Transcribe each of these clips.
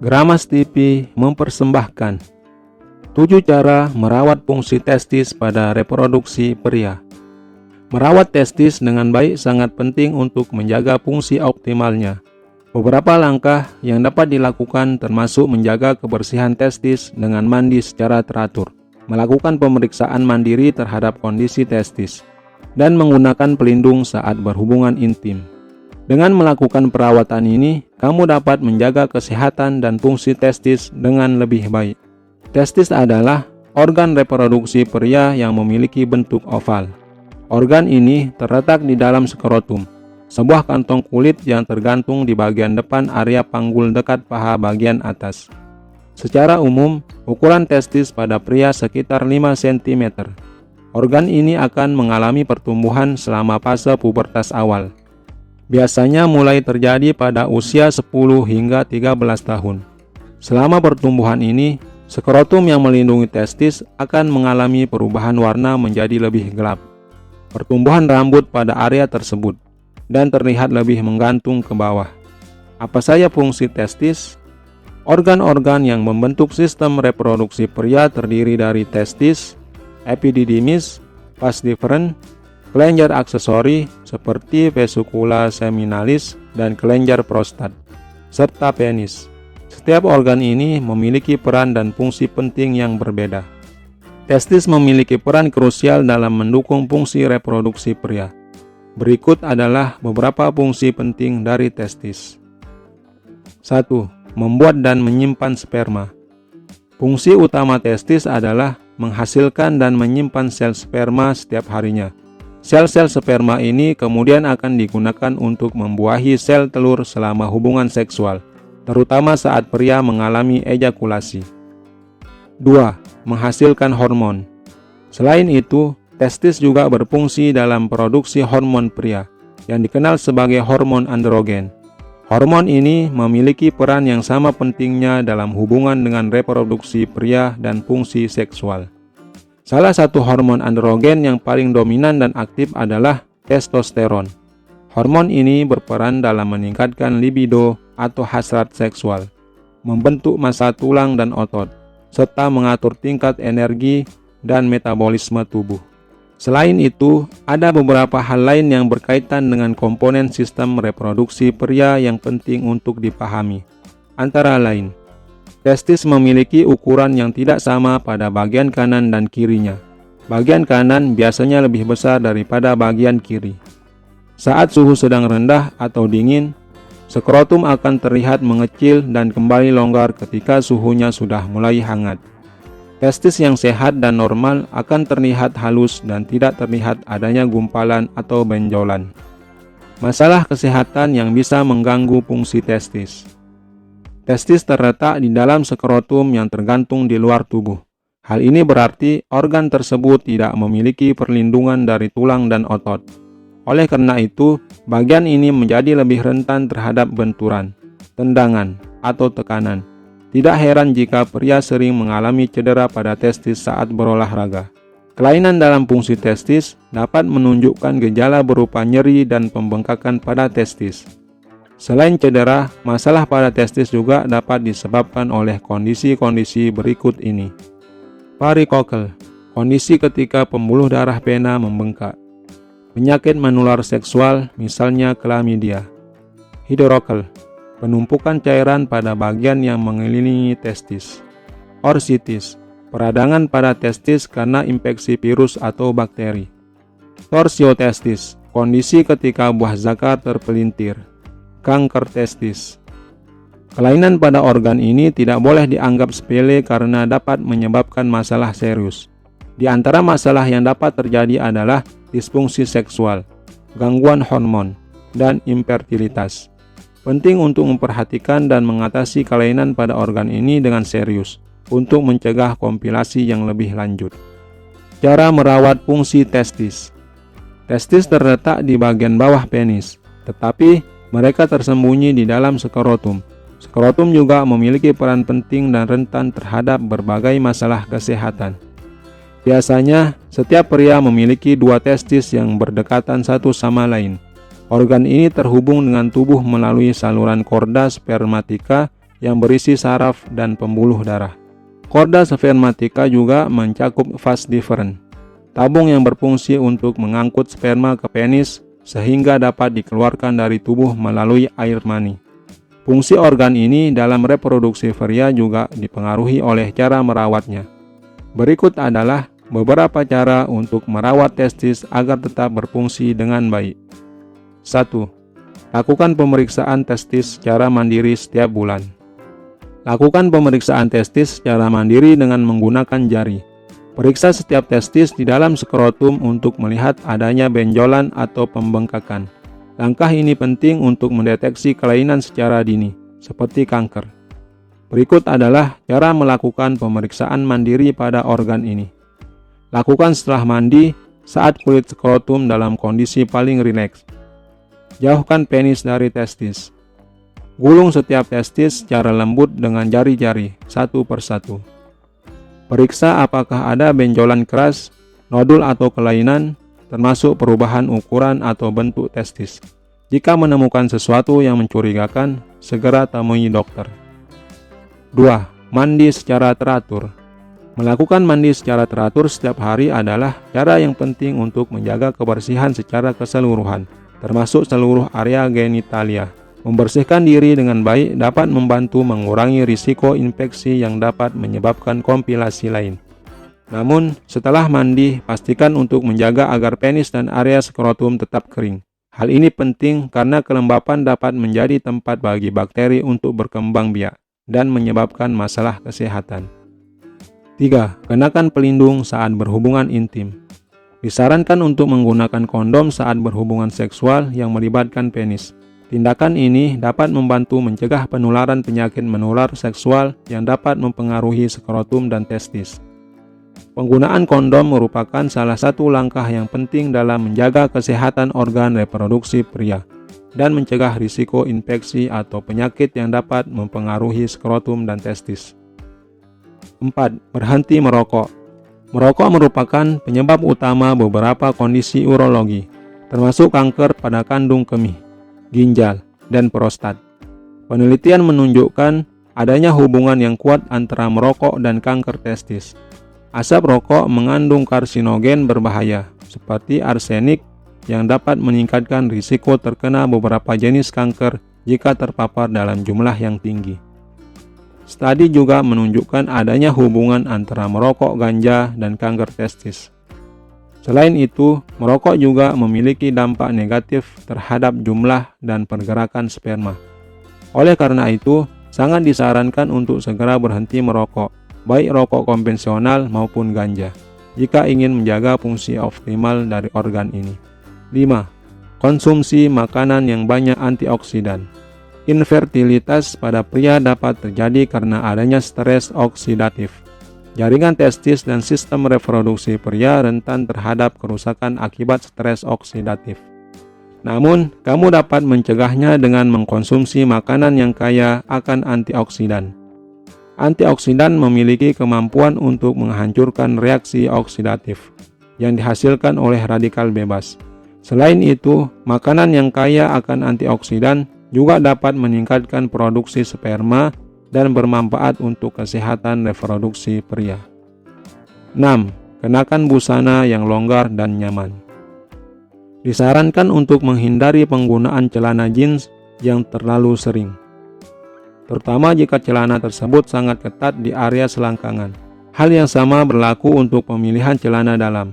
Gramas TV mempersembahkan 7 cara merawat fungsi testis pada reproduksi pria. Merawat testis dengan baik sangat penting untuk menjaga fungsi optimalnya. Beberapa langkah yang dapat dilakukan termasuk menjaga kebersihan testis dengan mandi secara teratur, melakukan pemeriksaan mandiri terhadap kondisi testis, dan menggunakan pelindung saat berhubungan intim. Dengan melakukan perawatan ini, kamu dapat menjaga kesehatan dan fungsi testis dengan lebih baik. Testis adalah organ reproduksi pria yang memiliki bentuk oval. Organ ini terletak di dalam skrotum, sebuah kantong kulit yang tergantung di bagian depan area panggul dekat paha bagian atas. Secara umum, ukuran testis pada pria sekitar 5 cm. Organ ini akan mengalami pertumbuhan selama fase pubertas awal. Biasanya mulai terjadi pada usia 10 hingga 13 tahun. Selama pertumbuhan ini, skrotum yang melindungi testis akan mengalami perubahan warna menjadi lebih gelap. Pertumbuhan rambut pada area tersebut dan terlihat lebih menggantung ke bawah. Apa saja fungsi testis? Organ-organ yang membentuk sistem reproduksi pria terdiri dari testis, epididymis, vas deferens, kelenjar aksesori seperti vesicula seminalis dan kelenjar prostat, serta penis. Setiap organ ini memiliki peran dan fungsi penting yang berbeda. Testis memiliki peran krusial dalam mendukung fungsi reproduksi pria. Berikut adalah beberapa fungsi penting dari testis. 1. Membuat dan menyimpan sperma. Fungsi utama testis adalah menghasilkan dan menyimpan sel sperma setiap harinya. Sel-sel sperma ini kemudian akan digunakan untuk membuahi sel telur selama hubungan seksual, terutama saat pria mengalami ejakulasi. 2. Menghasilkan hormon. Selain itu, testis juga berfungsi dalam produksi hormon pria, yang dikenal sebagai hormon androgen. Hormon ini memiliki peran yang sama pentingnya dalam hubungan dengan reproduksi pria dan fungsi seksual. Salah satu hormon androgen yang paling dominan dan aktif adalah testosteron. Hormon ini berperan dalam meningkatkan libido atau hasrat seksual, membentuk massa tulang dan otot, serta mengatur tingkat energi dan metabolisme tubuh. Selain itu, ada beberapa hal lain yang berkaitan dengan komponen sistem reproduksi pria yang penting untuk dipahami. Antara lain, testis memiliki ukuran yang tidak sama pada bagian kanan dan kirinya. Bagian kanan biasanya lebih besar daripada bagian kiri. Saat suhu sedang rendah atau dingin, skrotum akan terlihat mengecil dan kembali longgar ketika suhunya sudah mulai hangat. Testis yang sehat dan normal akan terlihat halus dan tidak terlihat adanya gumpalan atau benjolan. Masalah kesehatan yang bisa mengganggu fungsi testis. Testis terletak di dalam skrotum yang tergantung di luar tubuh. Hal ini berarti organ tersebut tidak memiliki perlindungan dari tulang dan otot. Oleh karena itu, bagian ini menjadi lebih rentan terhadap benturan, tendangan, atau tekanan. Tidak heran jika pria sering mengalami cedera pada testis saat berolahraga. Kelainan dalam fungsi testis dapat menunjukkan gejala berupa nyeri dan pembengkakan pada testis. Selain cedera, masalah pada testis juga dapat disebabkan oleh kondisi-kondisi berikut ini. Varikokel, kondisi ketika pembuluh darah vena membengkak. Penyakit menular seksual, misalnya chlamydia. Hidrokel, penumpukan cairan pada bagian yang mengelilingi testis. Orsitis, peradangan pada testis karena infeksi virus atau bakteri. Torsiotestis, kondisi ketika buah zakar terpelintir. Kanker testis. Kelainan pada organ ini tidak boleh dianggap sepele karena dapat menyebabkan masalah serius. Di antara masalah yang dapat terjadi adalah disfungsi seksual, gangguan hormon, dan infertilitas. Penting untuk memperhatikan dan mengatasi kelainan pada organ ini dengan serius untuk mencegah komplikasi yang lebih lanjut. Cara merawat fungsi testis. Testis terletak di bagian bawah penis, tetapi mereka tersembunyi di dalam skrotum. Skrotum juga memiliki peran penting dan rentan terhadap berbagai masalah kesehatan. Biasanya, setiap pria memiliki 2 testis yang berdekatan satu sama lain. Organ ini terhubung dengan tubuh melalui saluran korda spermatika yang berisi saraf dan pembuluh darah. Chorda spermatica juga mencakup vas deferens, tabung yang berfungsi untuk mengangkut sperma ke penis sehingga dapat dikeluarkan dari tubuh melalui air mani. Fungsi organ ini dalam reproduksi pria juga dipengaruhi oleh cara merawatnya. Berikut adalah beberapa cara untuk merawat testis agar tetap berfungsi dengan baik. 1. Lakukan pemeriksaan testis secara mandiri setiap bulan. Lakukan pemeriksaan testis secara mandiri dengan menggunakan jari. Periksa setiap testis di dalam skrotum untuk melihat adanya benjolan atau pembengkakan. Langkah ini penting untuk mendeteksi kelainan secara dini, seperti kanker. Berikut adalah cara melakukan pemeriksaan mandiri pada organ ini. Lakukan setelah mandi saat kulit skrotum dalam kondisi paling rileks. Jauhkan penis dari testis. Gulung setiap testis secara lembut dengan jari-jari, satu persatu. Periksa apakah ada benjolan keras, nodul atau kelainan, termasuk perubahan ukuran atau bentuk testis. Jika menemukan sesuatu yang mencurigakan, segera temui dokter. 2. Mandi secara teratur. Melakukan mandi secara teratur setiap hari adalah cara yang penting untuk menjaga kebersihan secara keseluruhan, termasuk seluruh area genitalia. Membersihkan diri dengan baik dapat membantu mengurangi risiko infeksi yang dapat menyebabkan komplikasi lain. Namun, setelah mandi, pastikan untuk menjaga agar penis dan area skrotum tetap kering. Hal ini penting karena kelembapan dapat menjadi tempat bagi bakteri untuk berkembang biak dan menyebabkan masalah kesehatan. 3. Kenakan pelindung saat berhubungan intim. Disarankan untuk menggunakan kondom saat berhubungan seksual yang melibatkan penis. Tindakan ini dapat membantu mencegah penularan penyakit menular seksual yang dapat mempengaruhi skrotum dan testis. Penggunaan kondom merupakan salah satu langkah yang penting dalam menjaga kesehatan organ reproduksi pria dan mencegah risiko infeksi atau penyakit yang dapat mempengaruhi skrotum dan testis. 4. Berhenti merokok. Merokok merupakan penyebab utama beberapa kondisi urologi, termasuk kanker pada kandung kemih, ginjal, dan prostat. Penelitian menunjukkan adanya hubungan yang kuat antara merokok dan kanker testis. Asap rokok mengandung karsinogen berbahaya, seperti arsenik, yang dapat meningkatkan risiko terkena beberapa jenis kanker jika terpapar dalam jumlah yang tinggi. Studi juga menunjukkan adanya hubungan antara merokok ganja dan kanker testis. Selain itu, merokok juga memiliki dampak negatif terhadap jumlah dan pergerakan sperma. Oleh karena itu, sangat disarankan untuk segera berhenti merokok, baik rokok konvensional maupun ganja, jika ingin menjaga fungsi optimal dari organ ini. 5. Konsumsi makanan yang banyak antioksidan. Infertilitas pada pria dapat terjadi karena adanya stres oksidatif. Jaringan testis dan sistem reproduksi pria rentan terhadap kerusakan akibat stres oksidatif. Namun, kamu dapat mencegahnya dengan mengkonsumsi makanan yang kaya akan antioksidan. Antioksidan memiliki kemampuan untuk menghancurkan reaksi oksidatif yang dihasilkan oleh radikal bebas. Selain itu, makanan yang kaya akan antioksidan juga dapat meningkatkan produksi sperma dan bermanfaat untuk kesehatan reproduksi pria. 6. Kenakan busana yang longgar dan nyaman. Disarankan untuk menghindari penggunaan celana jeans yang terlalu sering, terutama jika celana tersebut sangat ketat di area selangkangan. Hal yang sama berlaku untuk pemilihan celana dalam.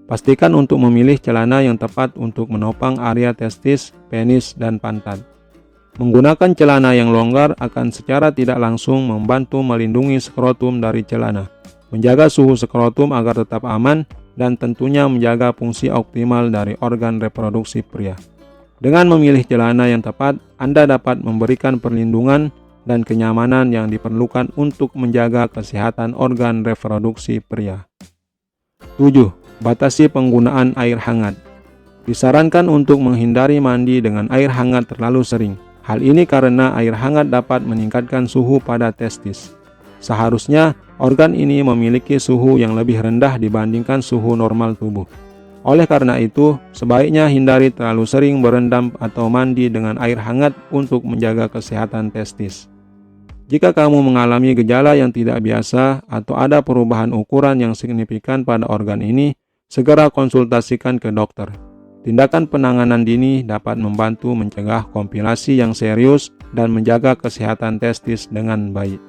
Pastikan untuk memilih celana yang tepat untuk menopang area testis, penis, dan pantat. Menggunakan celana yang longgar akan secara tidak langsung membantu melindungi skrotum dari celana, menjaga suhu skrotum agar tetap aman, dan tentunya menjaga fungsi optimal dari organ reproduksi pria. Dengan memilih celana yang tepat, Anda dapat memberikan perlindungan dan kenyamanan yang diperlukan untuk menjaga kesehatan organ reproduksi pria. 7. Batasi penggunaan air hangat. Disarankan untuk menghindari mandi dengan air hangat terlalu sering. Hal ini karena air hangat dapat meningkatkan suhu pada testis. Seharusnya, organ ini memiliki suhu yang lebih rendah dibandingkan suhu normal tubuh. Oleh karena itu, sebaiknya hindari terlalu sering berendam atau mandi dengan air hangat untuk menjaga kesehatan testis. Jika kamu mengalami gejala yang tidak biasa atau ada perubahan ukuran yang signifikan pada organ ini, segera konsultasikan ke dokter. Tindakan penanganan dini dapat membantu mencegah komplikasi yang serius dan menjaga kesehatan testis dengan baik.